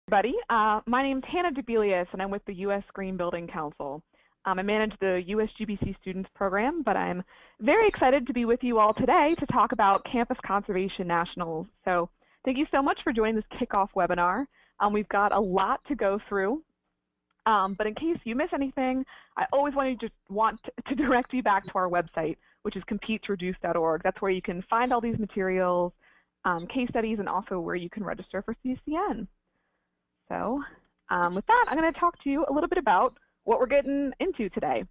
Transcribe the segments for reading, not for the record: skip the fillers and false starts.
Everybody. My name is Hannah Debelius, and I'm with the U.S. Green Building Council. I manage the USGBC Students Program, but I'm very excited to be with you all today to talk about Campus Conservation Nationals. So thank you so much for joining this kickoff webinar. We've got a lot to go through, but in case you miss anything, I always want to direct you back to our website, which is competeToReduce.org. That's where you can find all these materials, case studies, and also where you can register for CCN. So with that, I'm going to talk to you a little bit about what we're getting into today.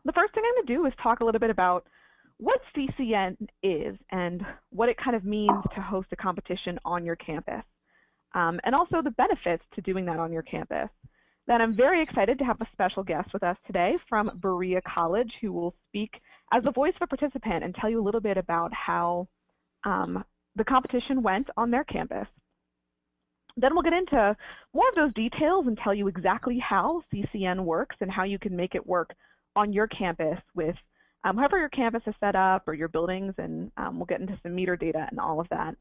The first thing I'm going to do is talk a little bit about what CCN is and what it kind of means to host a competition on your campus, and also the benefits to doing that on your campus. Then I'm very excited to have a special guest with us today from Berea College, who will speak as the voice of a participant and tell you a little bit about how the competition went on their campus. Then we'll get into more of those details and tell you exactly how CCN works and how you can make it work on your campus with however your campus is set up or your buildings, and we'll get into some meter data and all of that.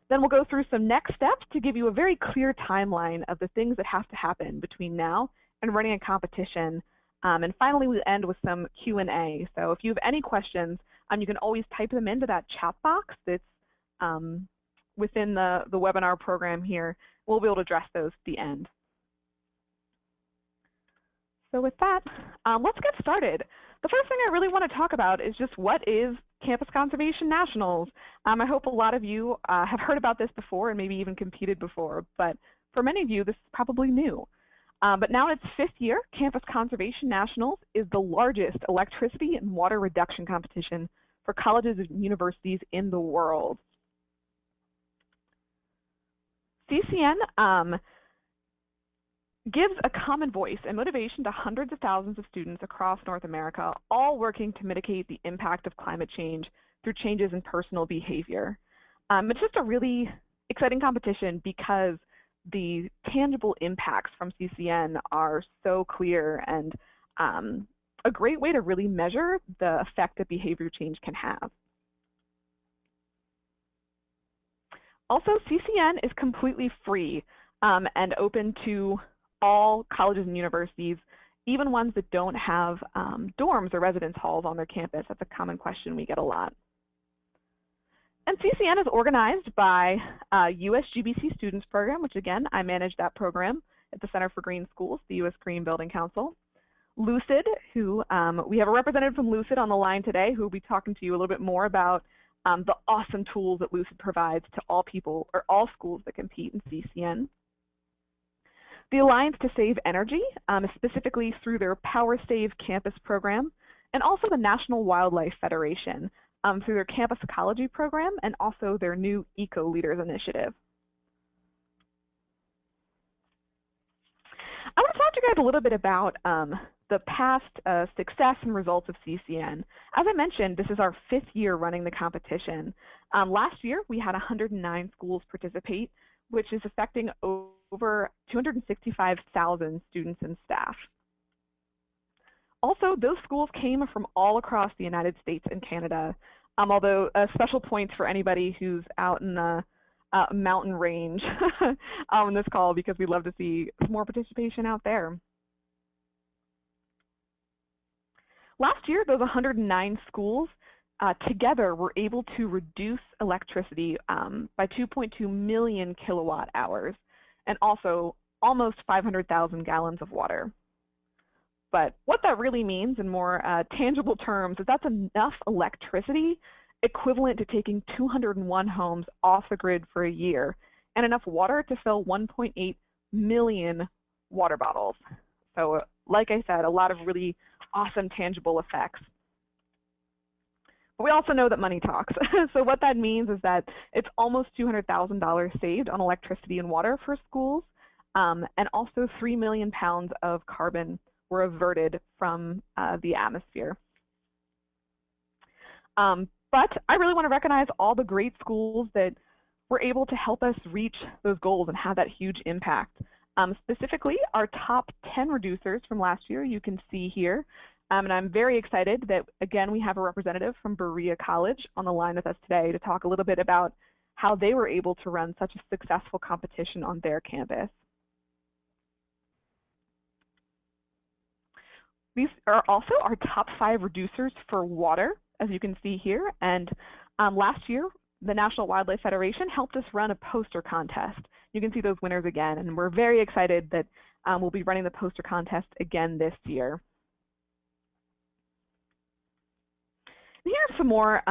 Then we'll go through some next steps to give you a very clear timeline of the things that have to happen between now and running a competition. And finally, we'll end with some Q&A. So if you have any questions, you can always type them into that chat box that's within the webinar program here. We'll be able to address those at the end. So with that, let's get started. The first thing I really want to talk about is just what is Campus Conservation Nationals. I hope a lot of you have heard about this before and maybe even competed before, but for many of you, this is probably new. But now in its 5th year, Campus Conservation Nationals is the largest electricity and water reduction competition for colleges and universities in the world. CCN gives a common voice and motivation to hundreds of thousands of students across North America, all working to mitigate the impact of climate change through changes in personal behavior. It's just a really exciting competition because the tangible impacts from CCN are so clear and a great way to really measure the effect that behavior change can have. Also, CCN is completely free and open to all colleges and universities, even ones that don't have dorms or residence halls on their campus. That's a common question we get a lot. And CCN is organized by USGBC Students Program, which again, I manage that program at the Center for Green Schools, the US Green Building Council. Lucid, who we have a representative from Lucid on the line today who will be talking to you a little bit more about the awesome tools that Lucid provides to all people or all schools that compete in CCN. The Alliance to Save Energy, specifically through their Power Save Campus program, and also the National Wildlife Federation through their Campus Ecology program and also their new Eco Leaders initiative. I want to talk to you guys a little bit about the past success and results of CCN. As I mentioned, this is our 5th year running the competition. Last year, we had 109 schools participate, which is affecting over 265,000 students and staff. Also, those schools came from all across the United States and Canada, although special points for anybody who's out in the mountain range on this call, because we'd love to see more participation out there. Last year, those 109 schools together were able to reduce electricity by 2.2 million kilowatt hours and also almost 500,000 gallons of water. But what that really means in more tangible terms is that's enough electricity equivalent to taking 201 homes off the grid for a year and enough water to fill 1.8 million water bottles. So like I said, a lot of really awesome tangible effects. But we also know that money talks. So what that means is that it's almost $200,000 saved on electricity and water for schools, and also 3 million pounds of carbon were averted from the atmosphere. But I really want to recognize all the great schools that were able to help us reach those goals and have that huge impact. Specifically, our top 10 reducers from last year you can see here. And I'm very excited that, again, we have a representative from Berea College on the line with us today to talk a little bit about how they were able to run such a successful competition on their campus. These are also our top 5 reducers for water, as you can see here. And last year, the National Wildlife Federation helped us run a poster contest. You can see those winners again, and we're very excited that we'll be running the poster contest again this year. And here's some more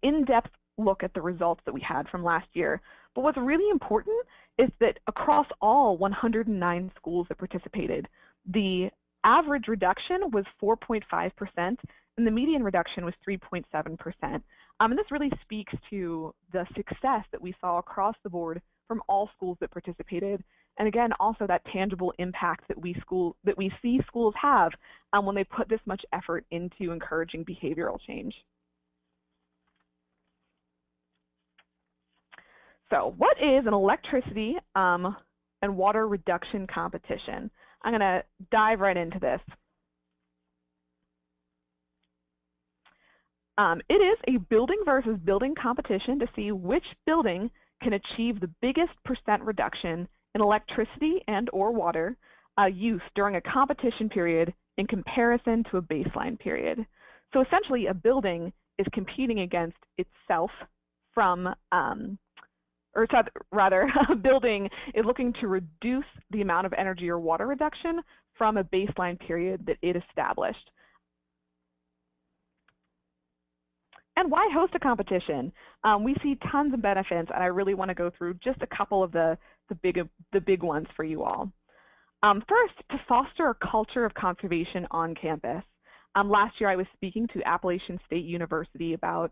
in-depth look at the results that we had from last year. But what's really important is that across all 109 schools that participated, the average reduction was 4.5%, and the median reduction was 3.7%. And this really speaks to the success that we saw across the board from all schools that participated. And again, also that tangible impact that we see schools have when they put this much effort into encouraging behavioral change. So what is an electricity and water reduction competition? I'm going to dive right into this. It is a building versus building competition to see which building can achieve the biggest % reduction in electricity and or water use during a competition period in comparison to a baseline period. So essentially a building is competing against itself from or rather, a building is looking to reduce the amount of energy or water reduction from a baseline period that it established. And why host a competition? We see tons of benefits, and I really want to go through just a couple of the big ones for you all. First, to foster a culture of conservation on campus. Last year, I was speaking to Appalachian State University about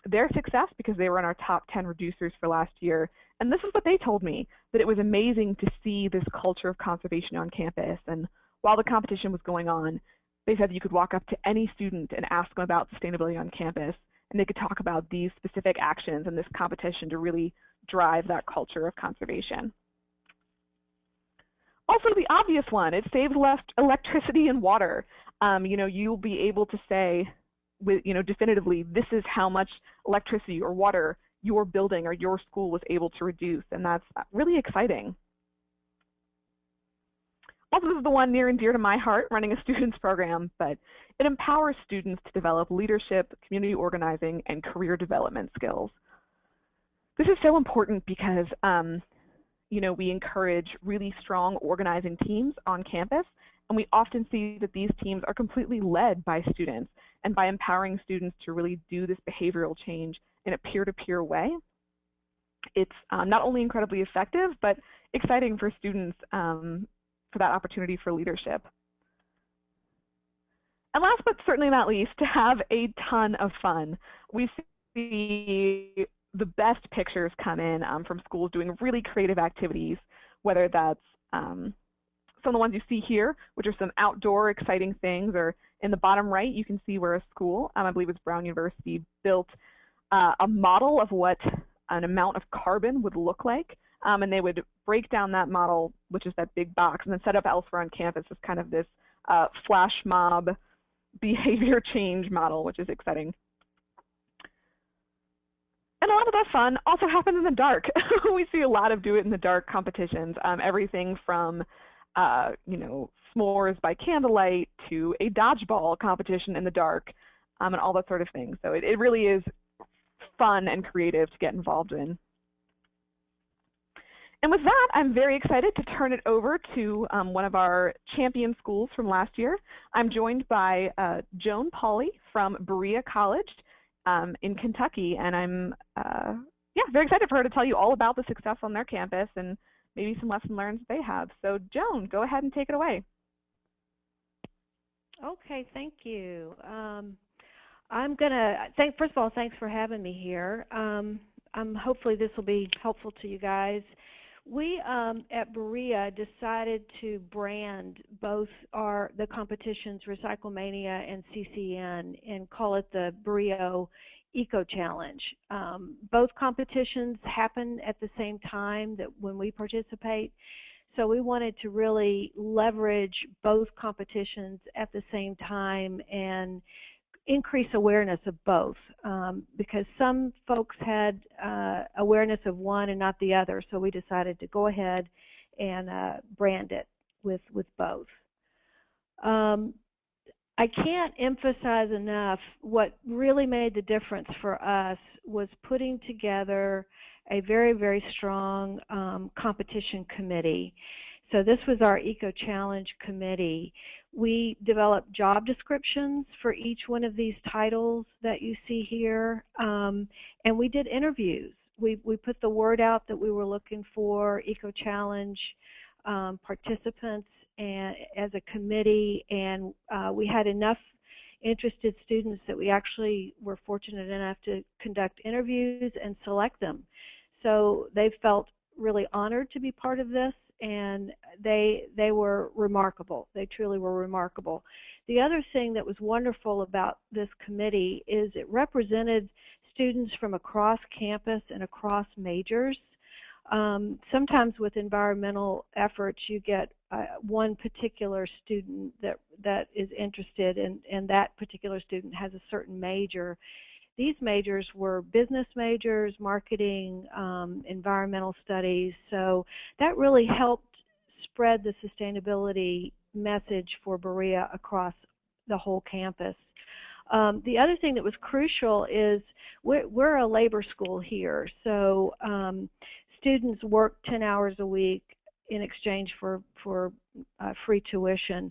their success because they were in our top 10 reducers for last year. And this is what they told me, that it was amazing to see this culture of conservation on campus. And while the competition was going on, they said you could walk up to any student and ask them about sustainability on campus, and they could talk about these specific actions in this competition to really drive that culture of conservation. Also, the obvious one, it saves less electricity and water. You'll be able to say, definitively, this is how much electricity or water your building or your school was able to reduce, and that's really exciting. Also, this is the one near and dear to my heart, running a students program, but it empowers students to develop leadership, community organizing, and career development skills. This is so important because we encourage really strong organizing teams on campus, and we often see that these teams are completely led by students. And by empowering students to really do this behavioral change in a peer-to-peer way, it's not only incredibly effective, but exciting for students for that opportunity for leadership. And last but certainly not least, to have a ton of fun. We see the best pictures come in from schools doing really creative activities, whether that's some of the ones you see here, which are some outdoor exciting things, or in the bottom right, you can see where a school, I believe it's Brown University, built a model of what an amount of carbon would look like. And they would break down that model, which is that big box, and then set up elsewhere on campus as kind of this flash mob behavior change model, which is exciting. And a lot of that fun also happens in the dark. We see a lot of do it in the dark competitions, everything from s'mores by candlelight to a dodgeball competition in the dark, and all that sort of thing. So it really is fun and creative to get involved in. And with that, I'm very excited to turn it over to one of our champion schools from last year. I'm joined by Joan Pauley from Berea College in Kentucky, and I'm very excited for her to tell you all about the success on their campus and maybe some lesson learned they have. So Joan, go ahead and take it away. Okay, thank you. First of all, thanks for having me here. Hopefully this will be helpful to you guys. We at Berea decided to brand both the competitions, Recyclemania and CCN, and call it the Berea Eco Challenge. Both competitions happen at the same time that when we participate, so we wanted to really leverage both competitions at the same time and increase awareness of both, because some folks had awareness of one and not the other, so we decided to go ahead and brand it with both. I can't emphasize enough what really made the difference for us was putting together a very, very strong competition committee. So this was our Eco Challenge committee. We developed job descriptions for each one of these titles that you see here, and we did interviews. We put the word out that we were looking for Eco Challenge participants and as a committee, and we had enough interested students that we actually were fortunate enough to conduct interviews and select them. So they felt really honored to be part of this, and they were remarkable. They truly were remarkable. The other thing that was wonderful about this committee is it represented students from across campus and across majors. Sometimes with environmental efforts, you get one particular student that is interested, and that particular student has a certain major. These majors were business majors, marketing, environmental studies, so that really helped spread the sustainability message for Berea across the whole campus. The other thing that was crucial is we're a labor school here, so students work 10 hours a week in exchange for free tuition.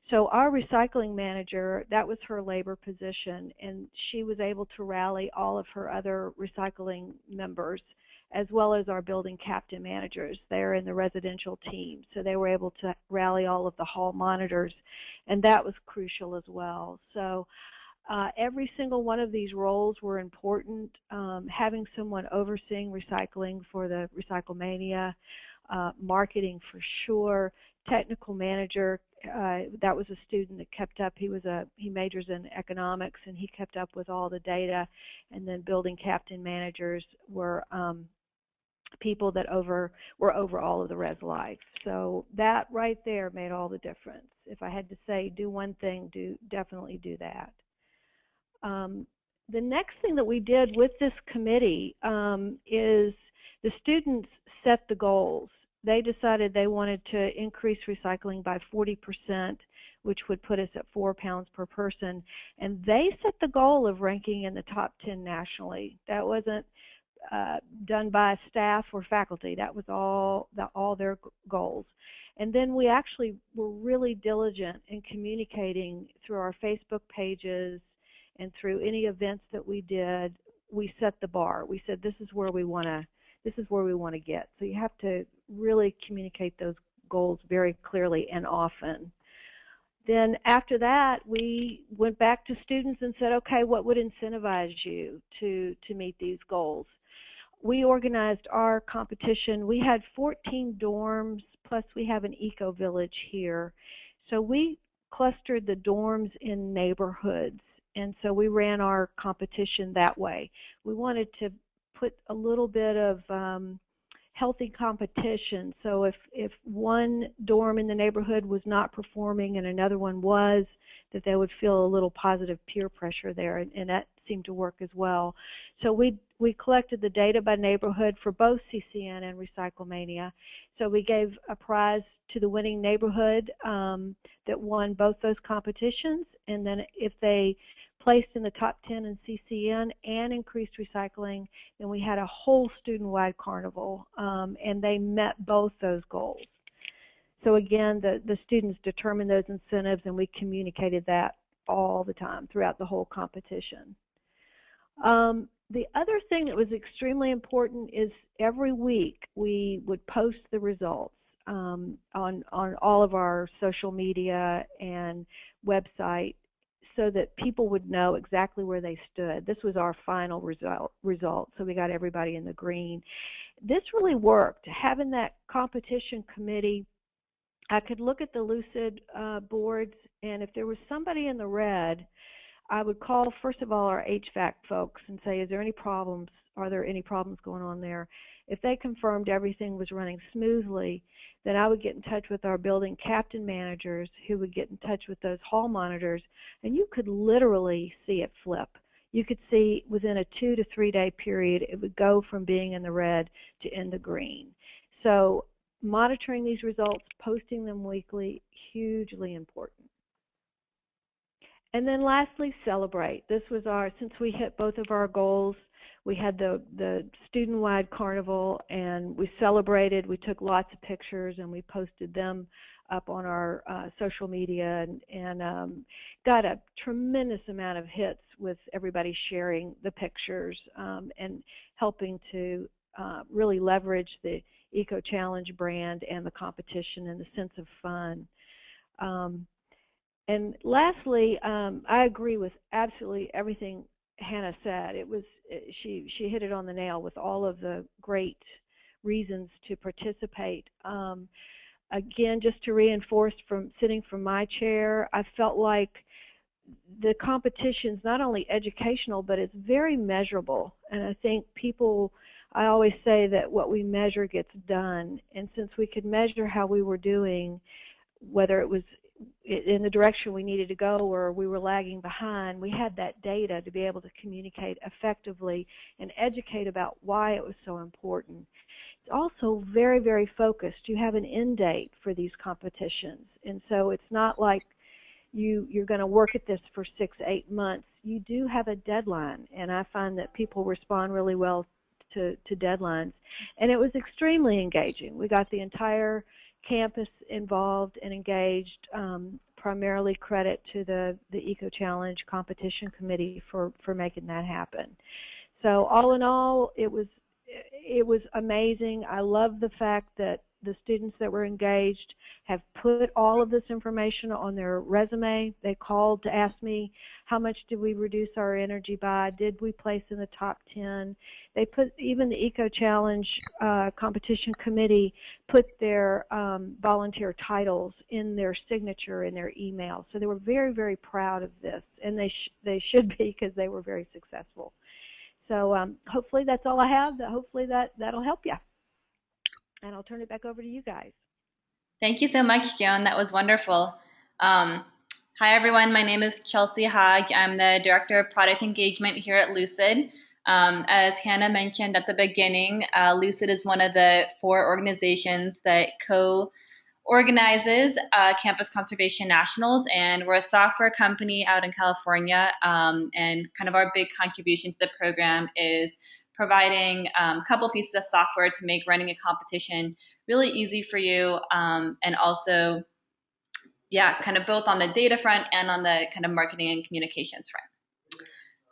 So our recycling manager, that was her labor position, and she was able to rally all of her other recycling members, as well as our building captain managers. They're in the residential team, so they were able to rally all of the hall monitors, and that was crucial as well. So every single one of these roles were important. Having someone overseeing recycling for the Recyclemania, marketing for sure, technical manager, that was a student that kept up. He majors in economics, and he kept up with all the data. And then building captain managers were people that were over all of the res life. So that right there made all the difference. If I had to say do one thing, definitely do that. The next thing that we did with this committee is the students set the goals. They decided they wanted to increase recycling by 40%, which would put us at 4 pounds per person. And they set the goal of ranking in the top 10 nationally. That wasn't done by staff or faculty. That was all their goals. And then we actually were really diligent in communicating through our Facebook pages and through any events that we did. We set the bar. We said this is where we want to get. So you have to really communicate those goals very clearly and often. Then after that, we went back to students and said, okay, what would incentivize you to meet these goals? We organized our competition. We had 14 dorms, plus we have an eco village here. So we clustered the dorms in neighborhoods, and so we ran our competition that way. We wanted to put a little bit of healthy competition. So if one dorm in the neighborhood was not performing and another one was, that they would feel a little positive peer pressure there, and that seemed to work as well. So we collected the data by neighborhood for both CCN and Recyclemania. So we gave a prize to the winning neighborhood that won both those competitions, and then if they placed in the top 10 in CCN and increased recycling, then we had a whole student-wide carnival, and they met both those goals. So again, the students determined those incentives, and we communicated that all the time throughout the whole competition. The other thing that was extremely important is every week we would post the results on all of our social media and website, so that people would know exactly where they stood. This was our final result, so we got everybody in the green. This really worked. Having that competition committee, I could look at the Lucid boards, and if there was somebody in the red, I would call, first of all, our HVAC folks and say, is there any problems? Are there any problems going on there? If they confirmed everything was running smoothly, then I would get in touch with our building captain managers, who would get in touch with those hall monitors, and you could literally see it flip. You could see within a 2 to 3 day period, it would go from being in the red to in the green. So monitoring these results, posting them weekly, hugely important. And then lastly, celebrate. This was since we hit both of our goals, we had the student-wide carnival, and we celebrated. We took lots of pictures, and we posted them up on our social media, and got a tremendous amount of hits with everybody sharing the pictures, and helping to really leverage the Eco Challenge brand and the competition and the sense of fun. And lastly, I agree with absolutely everything Hannah said. She hit it on the nail with all of the great reasons to participate. Again, just to reinforce, from sitting from my chair, I felt like the competition's not only educational, but it's very measurable. And I think I always say that what we measure gets done. And since we could measure how we were doing, whether it was in the direction we needed to go or we were lagging behind, we had that data to be able to communicate effectively and educate about why it was so important. It's also very, very focused. You have an end date for these competitions, and so it's not like you're going to work at this for 6, 8 months. You do have a deadline, and I find that people respond really well to deadlines. And it was extremely engaging. We got the entire campus involved and engaged. Primarily credit to the Eco Challenge Competition Committee for making that happen. So all in all, it was amazing. I love the fact that the students that were engaged have put all of this information on their resume. They called to ask me, how much did we reduce our energy by? Did we place in the top 10? They put, even the Eco Challenge Competition Committee put their volunteer titles in their signature in their email. So they were very, very proud of this, and they should be, because they were very successful. So hopefully that's all I have. Hopefully that'll help you. And I'll turn it back over to you guys. Thank you so much, Joan. That was wonderful. Hi, everyone. My name is Chelsea Haag. I'm the Director of Product Engagement here at Lucid. As Hannah mentioned at the beginning, Lucid is one of the 4 organizations that organizes Campus Conservation Nationals, and we're a software company out in California, and kind of our big contribution to the program is providing a couple pieces of software to make running a competition really easy for you, and also, kind of both on the data front and on the kind of marketing and communications front.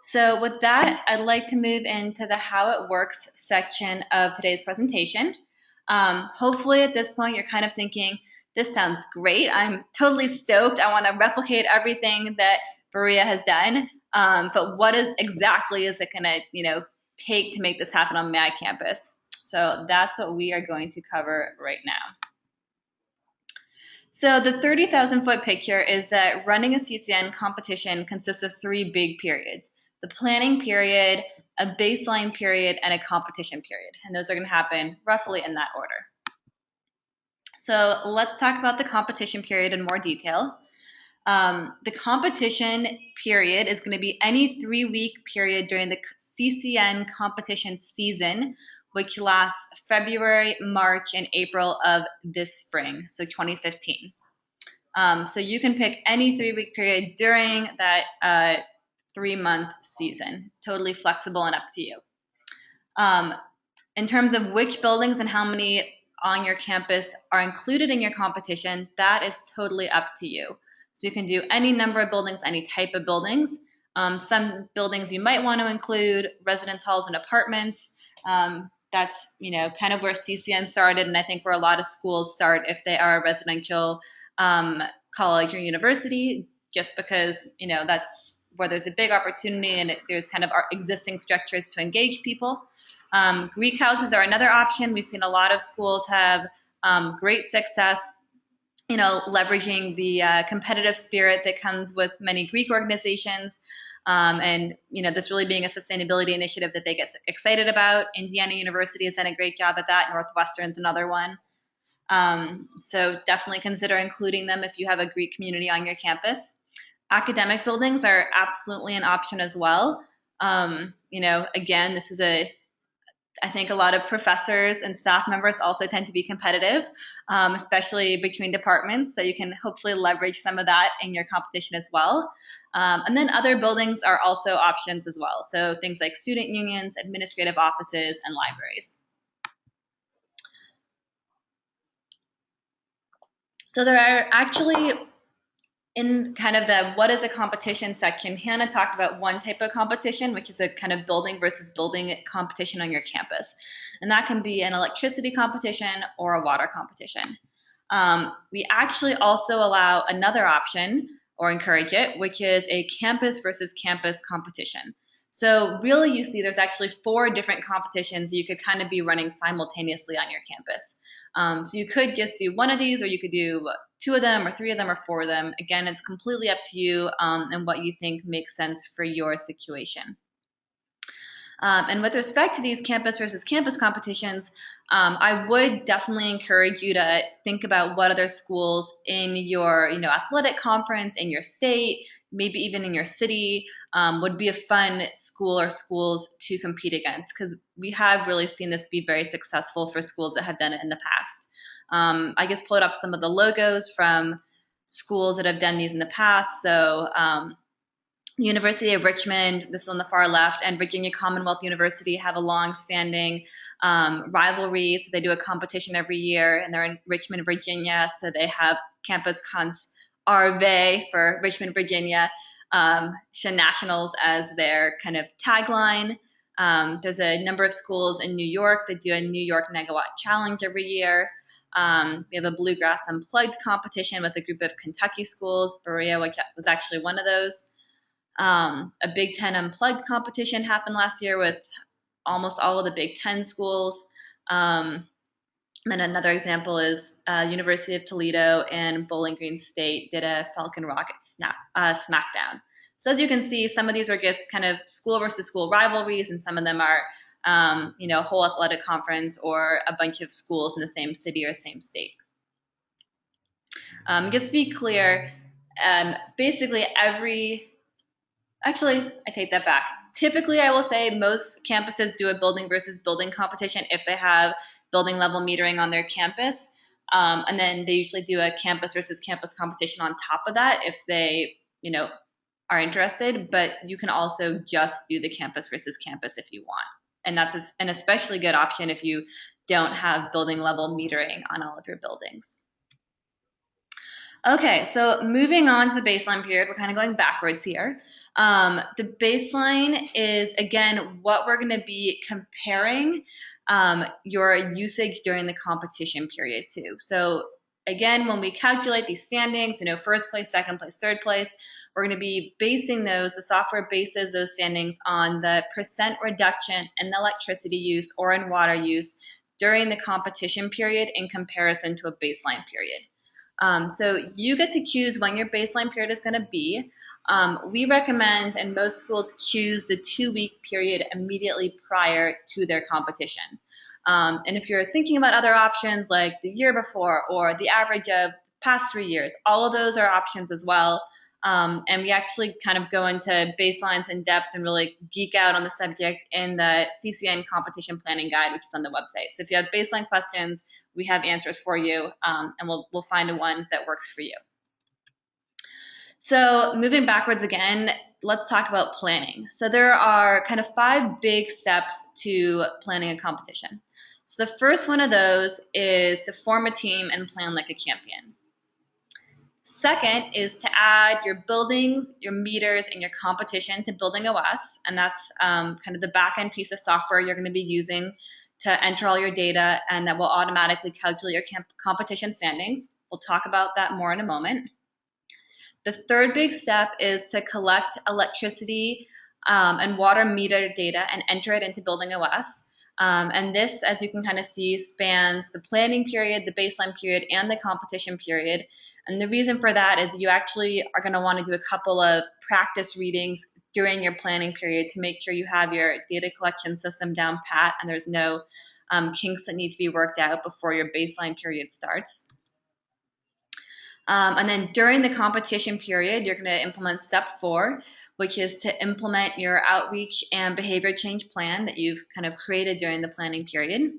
So with that, I'd like to move into the How It Works section of today's presentation. Hopefully at this point you're kind of thinking, this sounds great. I'm totally stoked. I want to replicate everything that Berea has done. But what exactly is it going to take to make this happen on my campus? So that's what we are going to cover right now. So the 30,000-foot picture is that running a CCN competition consists of 3 big periods: the planning period, a baseline period, and a competition period. And those are going to happen roughly in that order. So let's talk about the competition period in more detail. The competition period is going to be any 3-week period during the CCN competition season, which lasts February, March, and April of this spring, so 2015. So you can pick any 3-week period during that 3-month season. Totally flexible and up to you. In terms of which buildings and how many on your campus are included in your competition, that is totally up to you. So you can do any number of buildings, any type of buildings. Some buildings you might want to include residence halls and apartments. That's kind of where CCN started, and I think where a lot of schools start if they are a residential college or university, just because that's where there's a big opportunity and there's kind of our existing structures to engage people. Greek houses are another option. We've seen a lot of schools have great success leveraging the competitive spirit that comes with many Greek organizations. and this really being a sustainability initiative that they get excited about. Indiana University has done a great job at that. Northwestern's another one. So definitely consider including them if you have a Greek community on your campus. Academic buildings are absolutely an option as well. Again, this is I think a lot of professors and staff members also tend to be competitive, especially between departments. So you can hopefully leverage some of that in your competition as well. And then other buildings are also options as well. So things like student unions, administrative offices, and libraries. So there are actually, in kind of the what is a competition section, Hannah talked about one type of competition, which is a kind of building versus building competition on your campus. And that can be an electricity competition or a water competition. We actually also allow another option or encourage it, which is a campus versus campus competition. So really you see there's actually 4 different competitions you could kind of be running simultaneously on your campus. So you could just do one of these, or you could do 2 of them or 3 of them or 4 of them. Again, it's completely up to you and what you think makes sense for your situation. And with respect to these campus versus campus competitions, I would definitely encourage you to think about what other schools in your athletic conference, in your state, maybe even in your city, would be a fun school or schools to compete against, because we have really seen this be very successful for schools that have done it in the past. I just pulled up some of the logos from schools that have done these in the past. So the University of Richmond, this is on the far left, and Virginia Commonwealth University have a long-standing rivalry. So they do a competition every year, and they're in Richmond, Virginia. So they have Campus Cons RV for Richmond, Virginia, Nationals as their kind of tagline. There's a number of schools in New York that do a New York Megawatt Challenge every year. We have a Bluegrass Unplugged competition with a group of Kentucky schools. Berea, which was actually one of those. A Big Ten Unplugged competition happened last year with almost all of the Big Ten schools. Then another example is University of Toledo and Bowling Green State did a Falcon Rocket Smackdown. So as you can see, some of these are just kind of school versus school rivalries, and some of them are a whole athletic conference or a bunch of schools in the same city or same state. Just to be clear, basically Actually, I take that back. Typically, I will say most campuses do a building versus building competition if they have building level metering on their campus. And then they usually do a campus versus campus competition on top of that if they, are interested. But you can also just do the campus versus campus if you want. And that's an especially good option if you don't have building level metering on all of your buildings. Okay, so moving on to the baseline period, we're kind of going backwards here. The baseline is, again, what we're going to be comparing your usage during the competition period to. So again, when we calculate these standings, first place, second place, third place, we're going to be basing those, the software bases those standings on the % reduction in electricity use or in water use during the competition period in comparison to a baseline period. So you get to choose when your baseline period is going to be. We recommend, and most schools choose, the 2-week period immediately prior to their competition. And if you're thinking about other options like the year before or the average of past 3 years, all of those are options as well. And we actually kind of go into baselines in depth and really geek out on the subject in the CCN competition planning guide, which is on the website. So if you have baseline questions, we have answers for you, and we'll find one that works for you. So moving backwards again, let's talk about planning. So there are kind of 5 big steps to planning a competition. So the first one of those is to form a team and plan like a champion. Second is to add your buildings, your meters, and your competition to Building OS, and that's kind of the back-end piece of software you're going to be using to enter all your data, and that will automatically calculate your competition standings. We'll talk about that more in a moment. The third big step is to collect electricity and water meter data and enter it into Building OS. And this, as you can kind of see, spans the planning period, the baseline period, and the competition period. And the reason for that is you actually are going to want to do a couple of practice readings during your planning period to make sure you have your data collection system down pat and there's no kinks that need to be worked out before your baseline period starts. And then during the competition period, you're going to implement step 4, which is to implement your outreach and behavior change plan that you've kind of created during the planning period.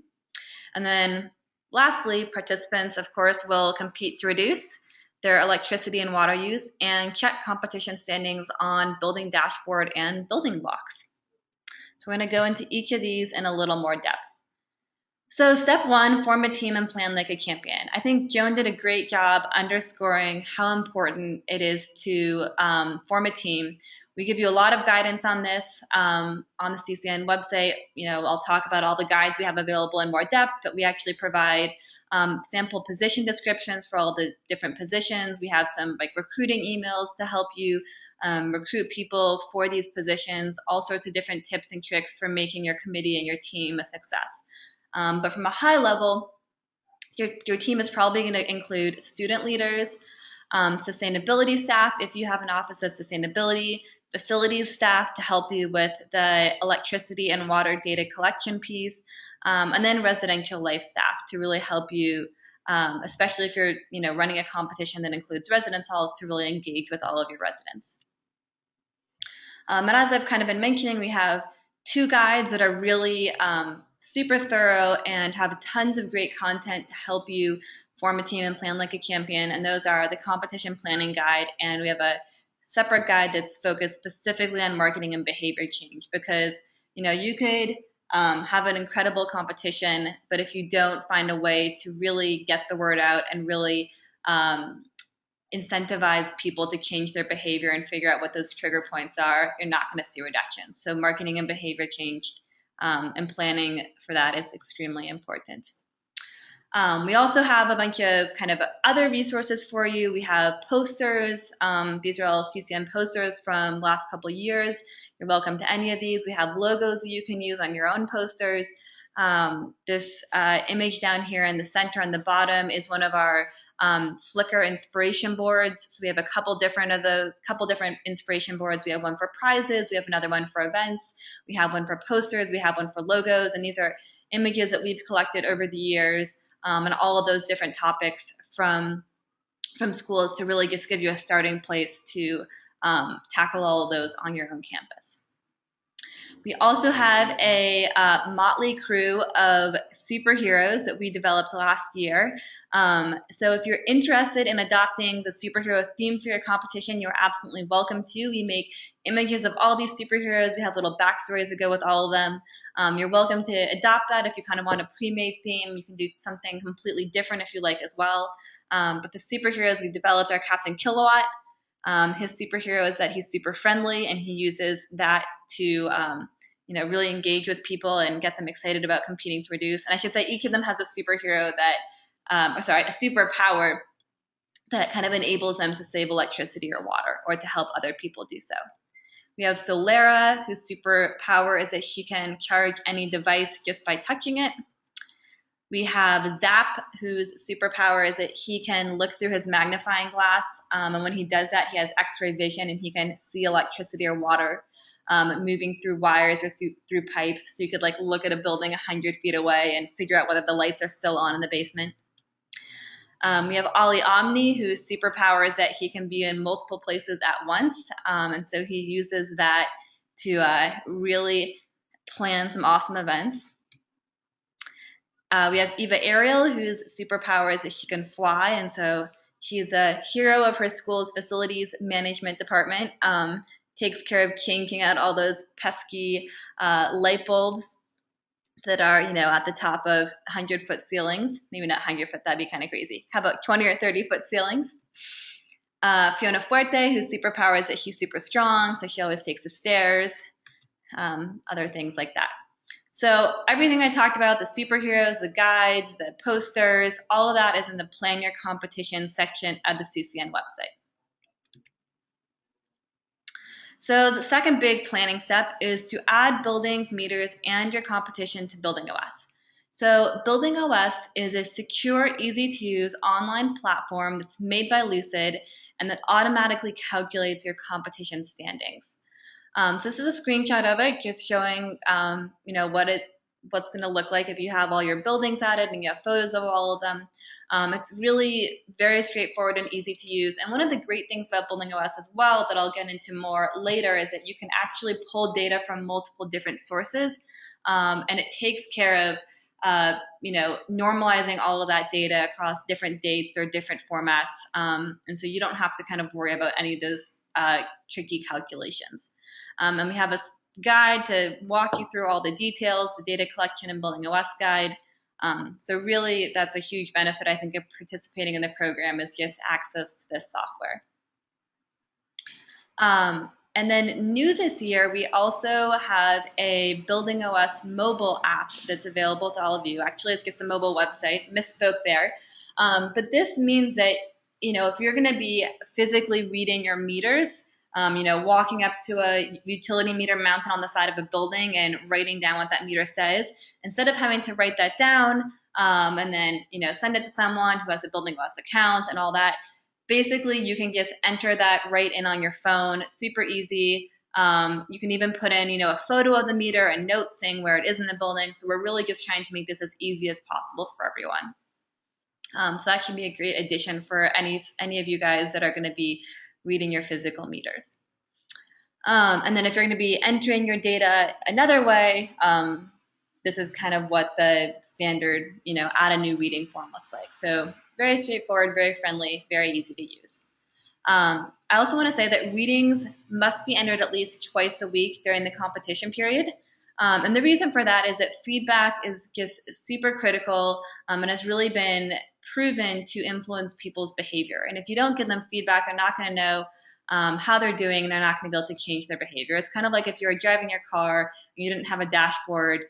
And then lastly, participants, of course, will compete to reduce their electricity and water use and check competition standings on building dashboard and building blocks. So we're going to go into each of these in a little more depth. So step 1, form a team and plan like a champion. I think Joan did a great job underscoring how important it is to form a team. We give you a lot of guidance on this on the CCN website. You know, I'll talk about all the guides we have available in more depth, but we actually provide sample position descriptions for all the different positions. We have some like recruiting emails to help you recruit people for these positions, all sorts of different tips and tricks for making your committee and your team a success. But from a high level, your team is probably going to include student leaders, sustainability staff, if you have an office of sustainability, facilities staff to help you with the electricity and water data collection piece, and then residential life staff to really help you, especially if you're running a competition that includes residence halls, to really engage with all of your residents. And as I've kind of been mentioning, we have 2 guides that are really super thorough and have tons of great content to help you form a team and plan like a champion. And those are the competition planning guide, and we have a separate guide that's focused specifically on marketing and behavior change, because you could have an incredible competition, but if you don't find a way to really get the word out and really incentivize people to change their behavior and figure out what those trigger points are, you're not going to see reductions. So marketing and behavior change and planning for that is extremely important. We also have a bunch of kind of other resources for you. We have posters. These are all CCN posters from last couple of years. You're welcome to any of these. We have logos that you can use on your own posters. This image down here in the center on the bottom is one of our Flickr inspiration boards. So we have a couple different inspiration boards. We have one for prizes. We have another one for events. We have one for posters. We have one for logos. And these are images that we've collected over the years and all of those different topics from schools to really just give you a starting place to tackle all of those on your own campus. We also have a motley crew of superheroes that we developed last year. So if you're interested in adopting the superhero theme for your competition, you're absolutely welcome to. We make images of all these superheroes. We have little backstories that go with all of them. You're welcome to adopt that. If you kind of want a pre-made theme, you can do something completely different if you like as well. But the superheroes we developed are Captain Kilowatt. His superhero is that he's super friendly, and he uses that to really engage with people and get them excited about competing to reduce. And I should say each of them has a superhero a superpower that kind of enables them to save electricity or water or to help other people do so. We have Solera, whose superpower is that she can charge any device just by touching it. We have Zap, whose superpower is that he can look through his magnifying glass, and when he does that, he has X-ray vision, and he can see electricity or water moving through wires or through pipes. So you could look at a building 100 feet away and figure out whether the lights are still on in the basement. We have Ollie Omni, whose superpower is that he can be in multiple places at once, and so he uses that to really plan some awesome events. We have Eva Ariel, whose superpower is that she can fly, and so she's a hero of her school's facilities management department. Takes care of changing out all those pesky light bulbs that are, at the top of 100-foot ceilings. Maybe not 100-foot, that'd be kind of crazy. How about 20 or 30-foot ceilings? Fiona Fuerte, whose superpower is that she's super strong, so she always takes the stairs, other things like that. So everything I talked about, the superheroes, the guides, the posters, all of that is in the Plan Your Competition section of the CCN website. So the second big planning step is to add buildings, meters, and your competition to Building OS. So Building OS is a secure, easy-to-use online platform that's made by Lucid and that automatically calculates your competition standings. So this is a screenshot of it, just showing what's going to look like if you have all your buildings added and you have photos of all of them. It's really very straightforward and easy to use. And one of the great things about Building OS as well that I'll get into more later is that you can actually pull data from multiple different sources, and it takes care of normalizing all of that data across different dates or different formats, and so you don't have to kind of worry about any of those tricky calculations. And we have a guide to walk you through all the details, the data collection and Building OS guide. So really, that's a huge benefit, I think, of participating in the program, is just access to this software. And then new this year, we also have a Building OS mobile app that's available to all of you. Actually, it's just a mobile website. Misspoke there. But this means that, if you're going to be physically reading your meters, walking up to a utility meter mounted on the side of a building and writing down what that meter says, instead of having to write that down and then, send it to someone who has a Building OS account and all that, basically you can just enter that right in on your phone. Super easy. You can even put in, a photo of the meter, a note saying where it is in the building. So we're really just trying to make this as easy as possible for everyone. So that should be a great addition for any of you guys that are going to be reading your physical meters. And then if you're going to be entering your data another way, this is kind of what the standard, add a new reading form looks like. So very straightforward, very friendly, very easy to use. I also want to say that readings must be entered at least twice a week during the competition period. And the reason for that is that feedback is just super critical, and has really been proven to influence people's behavior. And if you don't give them feedback, they're not going to know how they're doing, and they're not going to be able to change their behavior. It's kind of like if you were driving your car and you didn't have a dashboard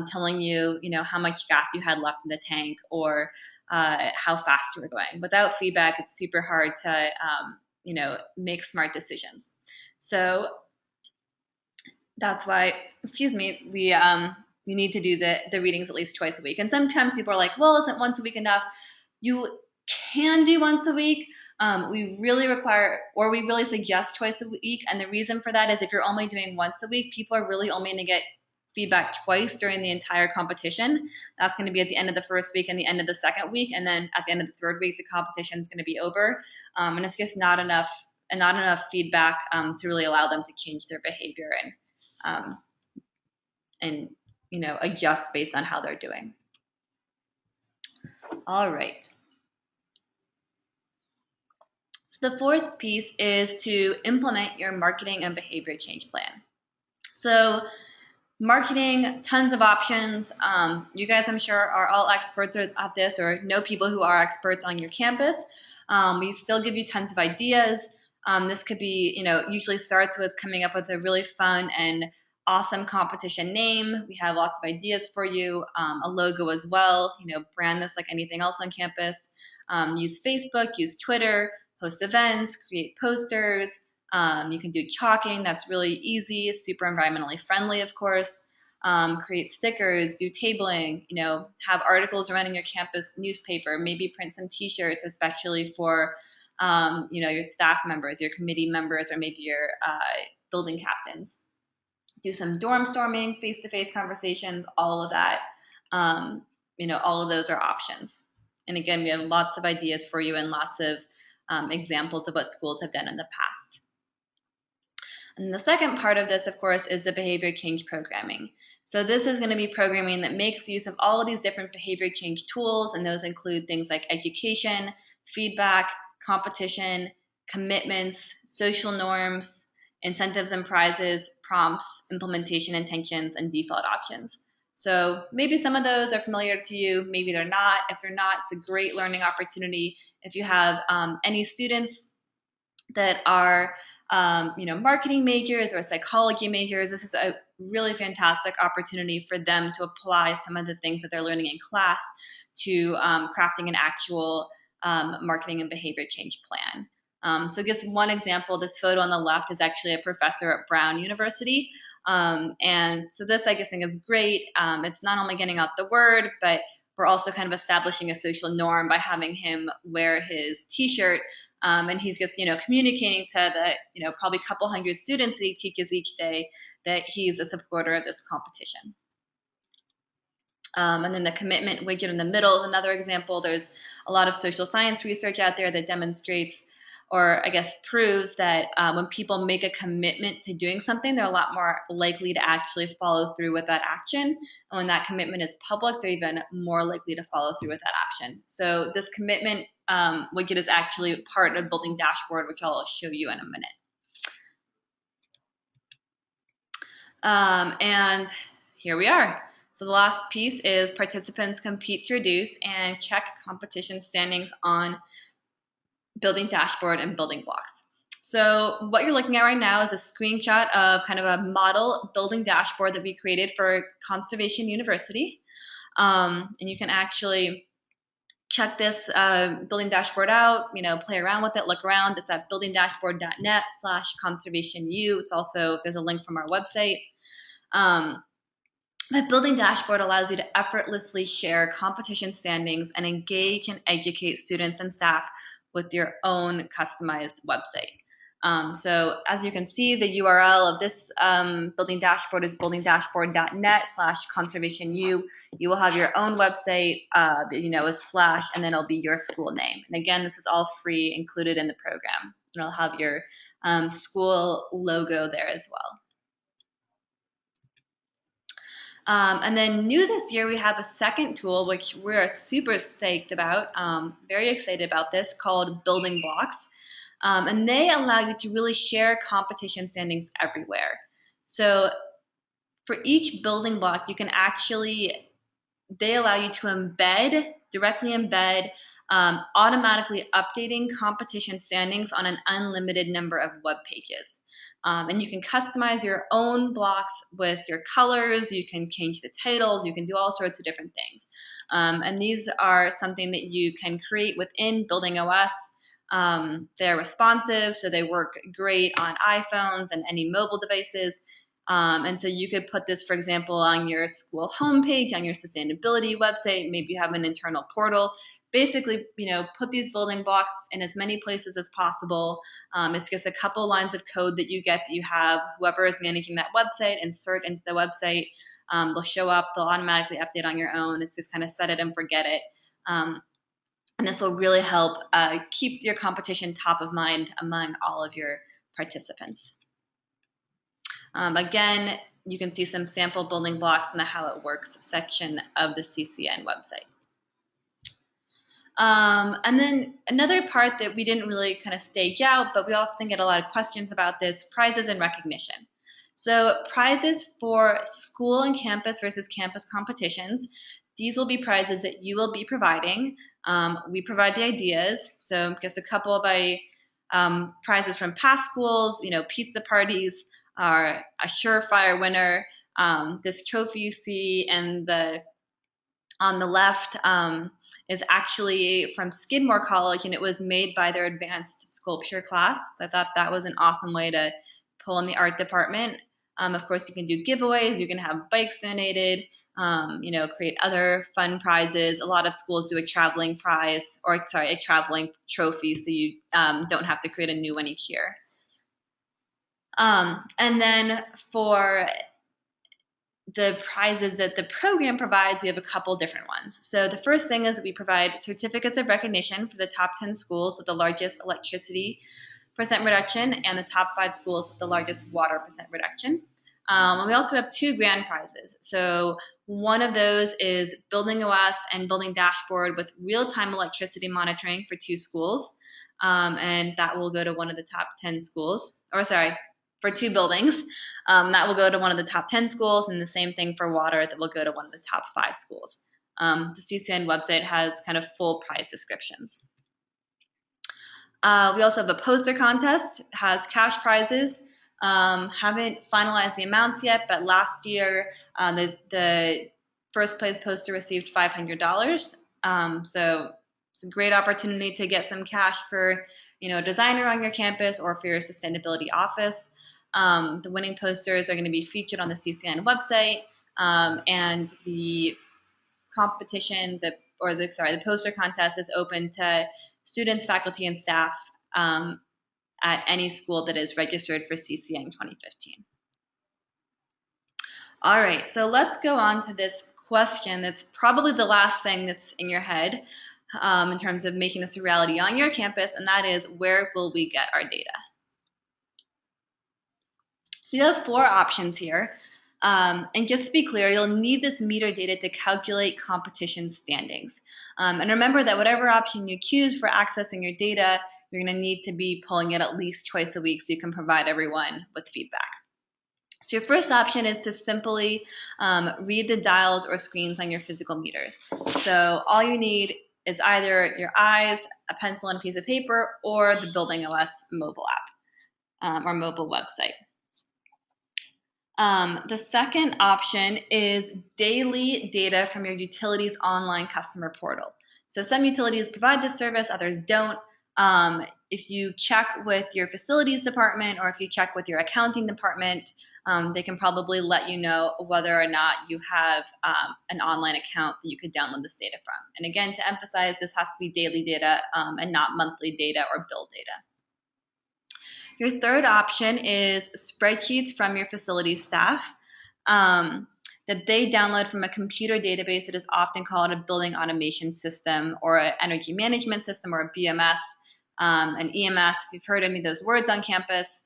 telling you, how much gas you had left in the tank, or how fast you were going. Without feedback, it's super hard to, make smart decisions. So that's why, we need to do the readings at least twice a week. And sometimes people are like, well, isn't once a week enough? You can do once a week. We really suggest twice a week. And the reason for that is if you're only doing once a week, people are really only going to get feedback twice during the entire competition. That's going to be at the end of the first week and the end of the second week. And then at the end of the third week, the competition is going to be over. And it's just not enough feedback to really allow them to change their behavior and adjust based on how they're doing. All right. So the fourth piece is to implement your marketing and behavior change plan. So marketing, tons of options. You guys, I'm sure, are all experts at this, or know people who are experts on your campus. We still give you tons of ideas. This could be, usually starts with coming up with a really fun and awesome competition name. We have lots of ideas for you, a logo as well. Brand this like anything else on campus. Use Facebook, use Twitter, host events, create posters. You can do chalking. That's really easy, super environmentally friendly, of course. Create stickers, do tabling, have articles around in your campus newspaper, maybe print some t-shirts, especially for, your staff members, your committee members, or maybe your building captains. Do some dorm storming, face-to-face conversations, all of that. All of those are options. And again, we have lots of ideas for you and lots of examples of what schools have done in the past. And the second part of this, of course, is the behavior change programming. So this is going to be programming that makes use of all of these different behavior change tools, and those include things like education, feedback, competition, commitments, social norms, incentives and prizes, prompts, implementation intentions, and default options. So maybe some of those are familiar to you, maybe they're not. If they're not, it's a great learning opportunity. If you have any students that are marketing majors or psychology majors, this is a really fantastic opportunity for them to apply some of the things that they're learning in class to crafting an actual marketing and behavior change plan. So just one example, this photo on the left is actually a professor at Brown University. And so this, I guess, think is great. It's not only getting out the word, but we're also kind of establishing a social norm by having him wear his t-shirt, and he's just, communicating to the, probably a couple hundred students that he teaches each day that he's a supporter of this competition. And then the commitment widget in the middle is another example. There's a lot of social science research out there that demonstrates, or I guess proves, that when people make a commitment to doing something, they're a lot more likely to actually follow through with that action. And when that commitment is public, they're even more likely to follow through with that action. So this commitment widget is actually part of building dashboard, which I'll show you in a minute. And here we are. So the last piece is participants compete to reduce and check competition standings on building dashboard and building blocks. So what you're looking at right now is a screenshot of kind of a model building dashboard that we created for Conservation University. And you can actually check this building dashboard out, play around with it, look around. It's at buildingdashboard.net/conservationu. It's also, there's a link from our website. But building dashboard allows you to effortlessly share competition standings and engage and educate students and staff with your own customized website. So as you can see, the URL of this building dashboard is buildingdashboard.net/conservationu. You will have your own website, a slash, and then it'll be your school name. And again, this is all free, included in the program. And it'll have your school logo there as well. And then new this year, we have a second tool, which we're super stoked about, very excited about this, called Building Blocks. And they allow you to really share competition standings everywhere. So for each building block, you can actually, they allow you to directly embed, automatically updating competition standings on an unlimited number of web pages. And you can customize your own blocks with your colors, you can change the titles, you can do all sorts of different things. And these are something that you can create within Building OS. They're responsive, so they work great on iPhones and any mobile devices. And so you could put this, for example, on your school homepage, on your sustainability website. Maybe you have an internal portal. Basically, put these building blocks in as many places as possible. It's just a couple lines of code that you get, that you have whoever is managing that website insert into the website. They'll show up. They'll automatically update on your own. It's just kind of set it and forget it. And this will really help keep your competition top of mind among all of your participants. Again, you can see some sample building blocks in the How It Works section of the CCN website. And then another part that we didn't really kind of stage out, but we often get a lot of questions about this, prizes and recognition. So prizes for school and campus versus campus competitions. These will be prizes that you will be providing. We provide the ideas. So just a couple of prizes from past schools, pizza parties are a surefire winner. This trophy you see on the left is actually from Skidmore College, and it was made by their advanced sculpture class. So I thought that was an awesome way to pull in the art department. Of course, you can do giveaways. You can have bikes donated, create other fun prizes. A lot of schools do a traveling prize, a traveling trophy, so you don't have to create a new one each year. And then for the prizes that the program provides, we have a couple different ones. So the first thing is that we provide certificates of recognition for the top 10 schools with the largest electricity percent reduction and the top 5 schools with the largest water percent reduction. And we also have 2 grand prizes. So one of those is Building OS and Building Dashboard with real-time electricity monitoring for 2 schools. And that will go to one of the top 10 schools, for 2 buildings. That will go to one of the top 10 schools, and the same thing for water, that will go to one of the top 5 schools. The CCN website has kind of full prize descriptions. We also have a poster contest, has cash prizes. Haven't finalized the amounts yet, but last year the first place poster received $500. So it's a great opportunity to get some cash for, a designer on your campus or for your sustainability office. The winning posters are going to be featured on the CCN website, and the competition, the poster contest is open to students, faculty, and staff at any school that is registered for CCN 2015. All right, so let's go on to this question that's probably the last thing that's in your head in terms of making this a reality on your campus, and that is, where will we get our data? So you have 4 options here. And just to be clear, you'll need this meter data to calculate competition standings. And remember that whatever option you choose for accessing your data, you're going to need to be pulling it at least twice a week so you can provide everyone with feedback. So your first option is to simply read the dials or screens on your physical meters. So all you need is either your eyes, a pencil, and a piece of paper, or the Building OS mobile app or mobile website. The second option is daily data from your utilities online customer portal. So some utilities provide this service, others don't. If you check with your facilities department or if you check with your accounting department, they can probably let you know whether or not you have an online account that you could download this data from. And again, to emphasize, this has to be daily data and not monthly data or bill data. Your third option is spreadsheets from your facility staff that they download from a computer database that is often called a building automation system or an energy management system or a BMS, an EMS. If you've heard any of those words on campus,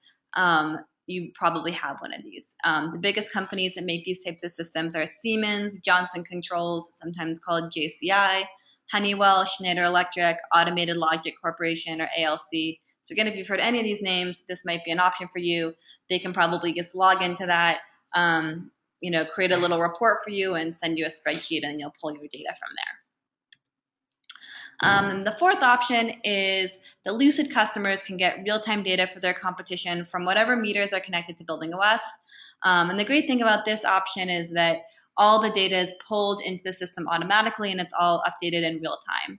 you probably have one of these. The biggest companies that make these types of systems are Siemens, Johnson Controls, sometimes called JCI, Honeywell, Schneider Electric, Automated Logic Corporation, or ALC. So again, if you've heard any of these names, this might be an option for you. They can probably just log into that, create a little report for you and send you a spreadsheet, and you'll pull your data from there. The fourth option is that Lucid customers can get real-time data for their competition from whatever meters are connected to Building OS. And the great thing about this option is that all the data is pulled into the system automatically, and it's all updated in real time.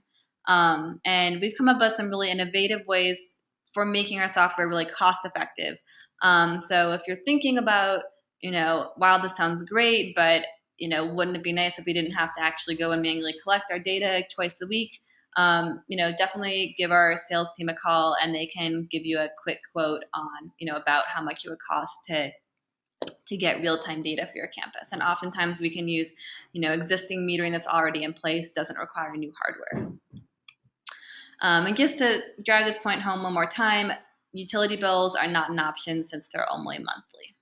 And we've come up with some really innovative ways for making our software really cost effective. So if you're thinking about, wow, this sounds great, but wouldn't it be nice if we didn't have to actually go and manually collect our data twice a week? Definitely give our sales team a call, and they can give you a quick quote on, about how much it would cost to get real-time data for your campus. And oftentimes we can use, existing metering that's already in place, doesn't require new hardware. And just to drive this point home one more time, utility bills are not an option since they're only monthly.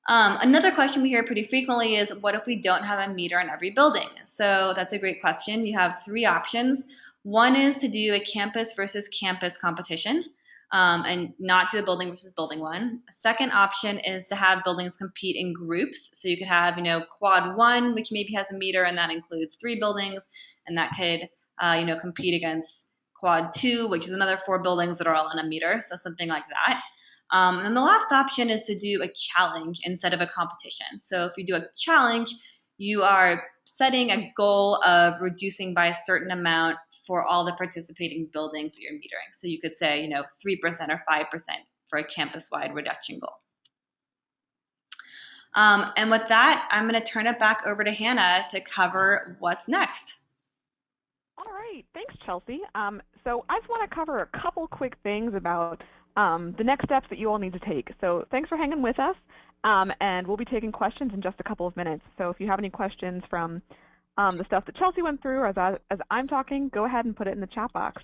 Another question we hear pretty frequently is, what if we don't have a meter in every building? So that's a great question. You have 3 options. One is to do a campus versus campus competition and not do a building versus building one. A second option is to have buildings compete in groups. So you could have, quad 1, which maybe has a meter, and that includes 3 buildings, and that could compete against quad 2, which is another 4 buildings that are all on a meter, so something like that. And the last option is to do a challenge instead of a competition. So if you do a challenge, you are setting a goal of reducing by a certain amount for all the participating buildings that you're metering. So you could say, 3% or 5% for a campus-wide reduction goal. And with that, I'm going to turn it back over to Hannah to cover what's next. All right, thanks, Chelsea. So I just want to cover a couple quick things about the next steps that you all need to take. So thanks for hanging with us, and we'll be taking questions in just a couple of minutes. So if you have any questions from the stuff that Chelsea went through as I'm talking, go ahead and put it in the chat box.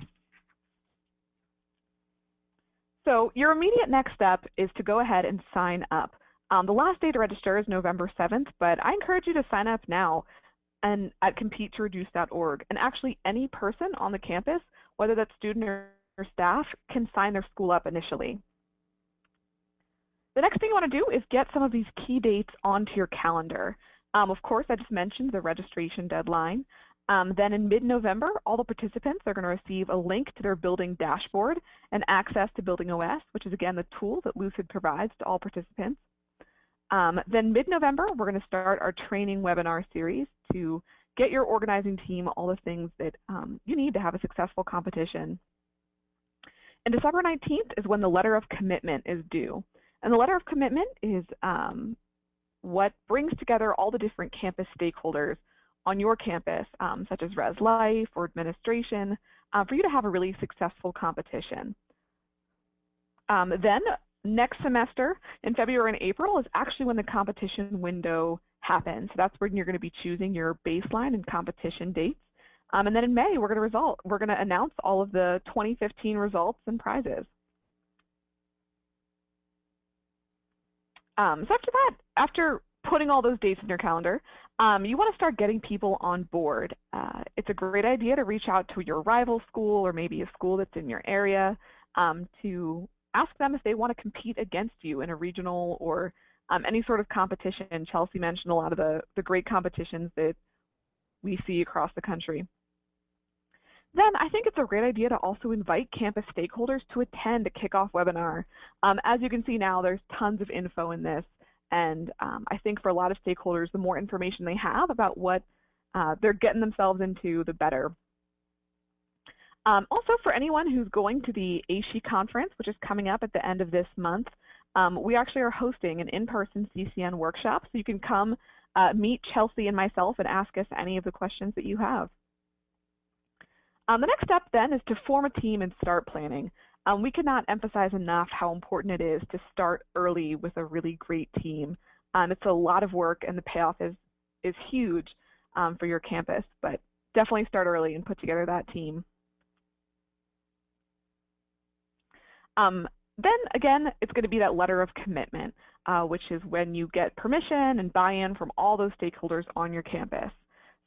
So your immediate next step is to go ahead and sign up. The last day to register is November 7th, but I encourage you to sign up now and at compete2reduce.org. And actually any person on the campus, whether that's student or staff, can sign their school up initially. The next thing you want to do is get some of these key dates onto your calendar. Of course, I just mentioned the registration deadline. Then in mid-November, all the participants are going to receive a link to their building dashboard and access to Building OS, which is again the tool that Lucid provides to all participants. Then mid-November, we're going to start our training webinar series to get your organizing team all the things that you need to have a successful competition. And December 19th is when the letter of commitment is due. And the letter of commitment is what brings together all the different campus stakeholders on your campus, such as Res Life or administration, for you to have a really successful competition. Then next semester in February and April is actually when the competition window happens. So that's when you're going to be choosing your baseline and competition dates. And then in May, we're going to announce all of the 2015 results and prizes. So after that, after putting all those dates in your calendar, you want to start getting people on board. It's a great idea to reach out to your rival school or maybe a school that's in your area to ask them if they want to compete against you in a regional or any sort of competition. Chelsea mentioned a lot of the great competitions that we see across the country. Then I think it's a great idea to also invite campus stakeholders to attend a kickoff webinar. As you can see now, there's tons of info in this. And I think for a lot of stakeholders, the more information they have about what they're getting themselves into, the better. Also, for anyone who's going to the ASHE conference, which is coming up at the end of this month, we actually are hosting an in-person CCN workshop. So you can come meet Chelsea and myself and ask us any of the questions that you have. The next step then is to form a team and start planning. We cannot emphasize enough how important it is to start early with a really great team. It's a lot of work and the payoff is huge for your campus, but definitely start early and put together that team. Then again, it's going to be that letter of commitment, which is when you get permission and buy-in from all those stakeholders on your campus.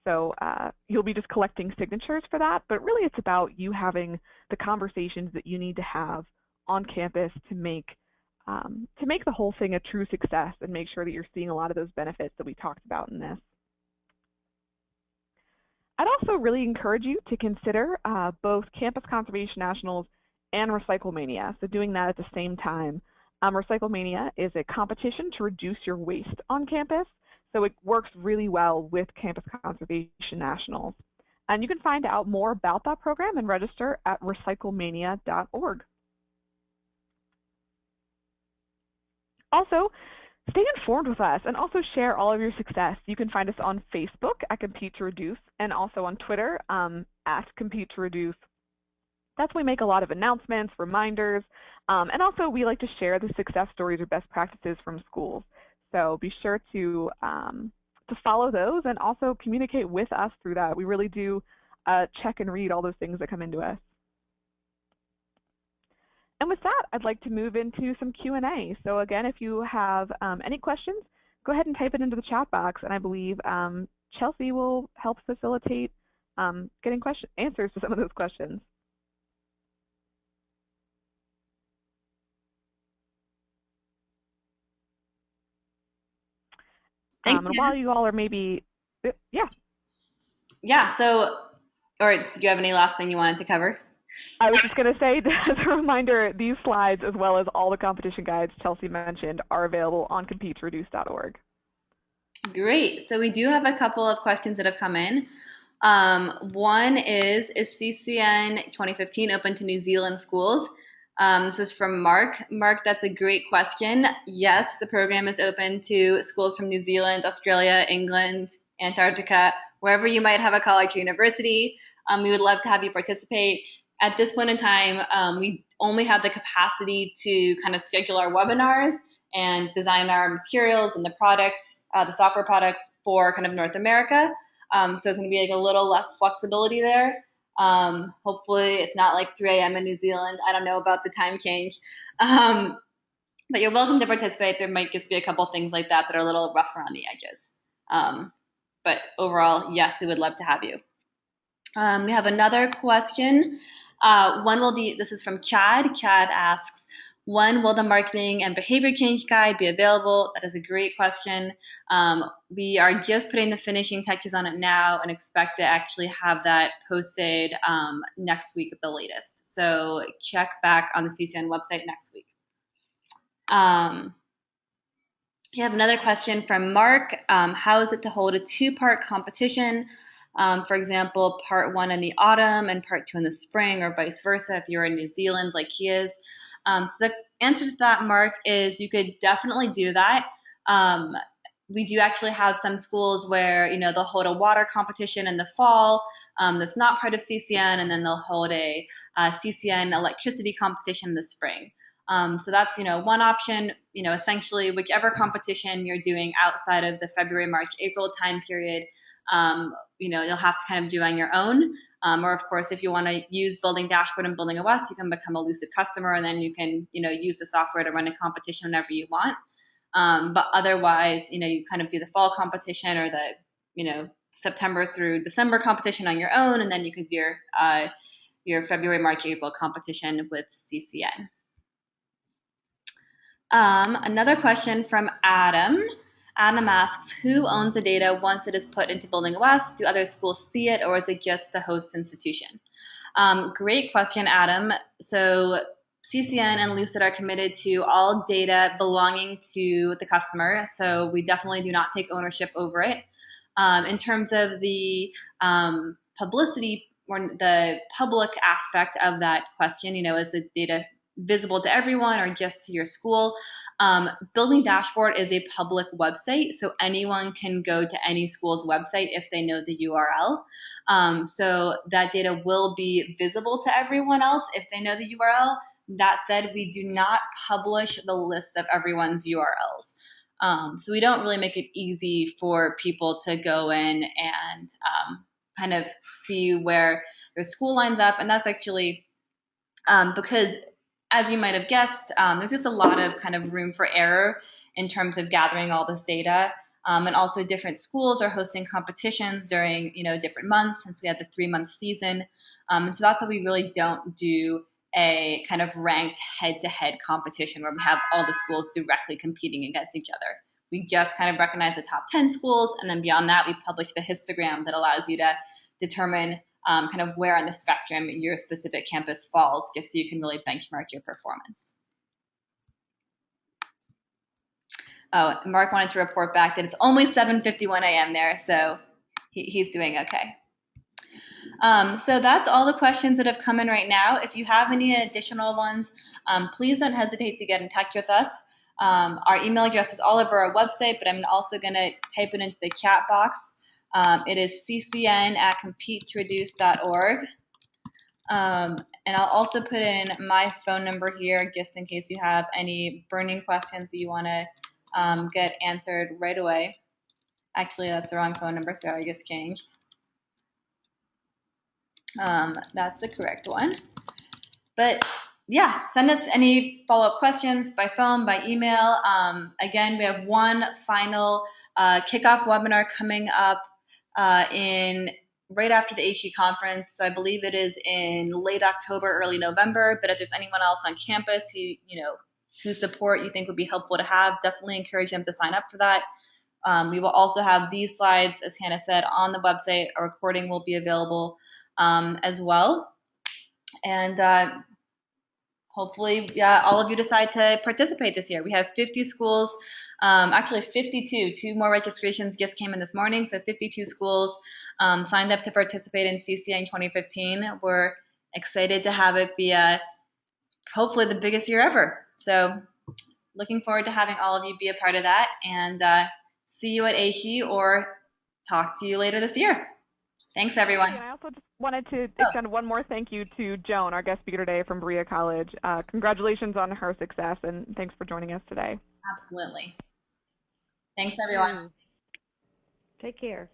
So you'll be just collecting signatures for that, but really it's about you having the conversations that you need to have on campus to make the whole thing a true success and make sure that you're seeing a lot of those benefits that we talked about in this. I'd also really encourage you to consider both Campus Conservation Nationals and Recyclemania, so doing that at the same time. Recyclemania is a competition to reduce your waste on campus. So it works really well with Campus Conservation Nationals. And you can find out more about that program and register at recyclemania.org. Also, stay informed with us and also share all of your success. You can find us on Facebook at Compete to Reduce and also on Twitter at Compete to Reduce. That's when we make a lot of announcements, reminders, and also we like to share the success stories or best practices from schools. So be sure to follow those and also communicate with us through that. We really do check and read all those things that come into us. And with that, I'd like to move into some Q&A. So again, if you have any questions, go ahead and type it into the chat box. And I believe Chelsea will help facilitate getting answers to some of those questions. Thank you. While you all are maybe, yeah. Yeah, so, or do you have any last thing you wanted to cover? I was just going to say, as a reminder, these slides, as well as all the competition guides Chelsea mentioned, are available on competereduce.org. Great. So we do have a couple of questions that have come in. One is CCN 2015 open to New Zealand schools? This is from Mark. Mark, that's a great question. Yes, the program is open to schools from New Zealand, Australia, England, Antarctica, wherever you might have a college or university. We would love to have you participate. At this point in time, we only have the capacity to kind of schedule our webinars and design our materials and the products, the software products for kind of North America. So it's going to be like a little less flexibility there. Hopefully it's not like 3 a.m. in New Zealand. I don't know about the time change. But you're welcome to participate. There might just be a couple things like that that are a little rough around the edges. But overall, yes, we would love to have you. We have another question. This is from Chad. Chad asks, when will the marketing and behavior change guide be available? That is a great question. We are just putting the finishing touches on it now and expect to actually have that posted next week at the latest. So check back on the CCN website next week. We have another question from Mark. How is it to hold a two-part competition? For example, part 1 in the autumn and part 2 in the spring, or vice versa if you're in New Zealand like he is. So the answer to that, Mark, is you could definitely do that. we do actually have some schools where, they'll hold a water competition in the fall that's not part of CCN, and then they'll hold a CCN electricity competition in the spring. So that's, one option, essentially whichever competition you're doing outside of the February, March, April time period, you'll have to kind of do on your own. Or of course, if you want to use Building Dashboard and Building OS, you can become a Lucid customer, and then you can, use the software to run a competition whenever you want. But otherwise, you kind of do the fall competition or the, September through December competition on your own, and then you could do your February, March, April competition with CCN. Another question from Adam. Adam asks, who owns the data once it is put into Building OS? Do other schools see it, or is it just the host institution? Great question, Adam. So CCN and Lucid are committed to all data belonging to the customer, so we definitely do not take ownership over it. In terms of the publicity or the public aspect of that question, is the data visible to everyone or just to your school? Building Dashboard is a public website, so anyone can go to any school's website if they know the URL. So that data will be visible to everyone else if they know the URL. That said, we do not publish the list of everyone's URLs. So we don't really make it easy for people to go in and kind of see where their school lines up. And that's actually because, as you might have guessed, there's just a lot of kind of room for error in terms of gathering all this data. And also different schools are hosting competitions during, different months, since we had the 3-month season. And so that's why we really don't do a kind of ranked head-to-head competition where we have all the schools directly competing against each other. We just kind of recognize the top 10 schools, and then beyond that, we publish the histogram that allows you to determine kind of where on the spectrum your specific campus falls, just so you can really benchmark your performance. Oh, Mark wanted to report back that it's only 7:51 a.m. there, so he's doing okay. So that's all the questions that have come in right now. If you have any additional ones, please don't hesitate to get in touch with us. Our email address is all over our website, but I'm also going to type it into the chat box. It is ccn@competereduce.org. And I'll also put in my phone number here just in case you have any burning questions that you want to get answered right away. Actually, that's the wrong phone number, so I just changed. That's the correct one. But yeah, send us any follow-up questions by phone, by email. Again, we have one final kickoff webinar coming up right after the HE conference. So I believe it is in late October, early November. But if there's anyone else on campus whose support you think would be helpful to have, definitely encourage them to sign up for that. We will also have these slides, as Hannah said, on the website. A recording will be available as well. And hopefully, all of you decide to participate this year. We have 50 schools, actually 52. 2 more registrations just came in this morning, so 52 schools signed up to participate in CCN 2015. We're excited to have it be hopefully the biggest year ever. So looking forward to having all of you be a part of that, and see you at AHE or talk to you later this year. Thanks, everyone. I also just wanted to extend one more thank you to Joan, our guest speaker today from Berea College. Congratulations on her success, and thanks for joining us today. Absolutely. Thanks, everyone. Take care.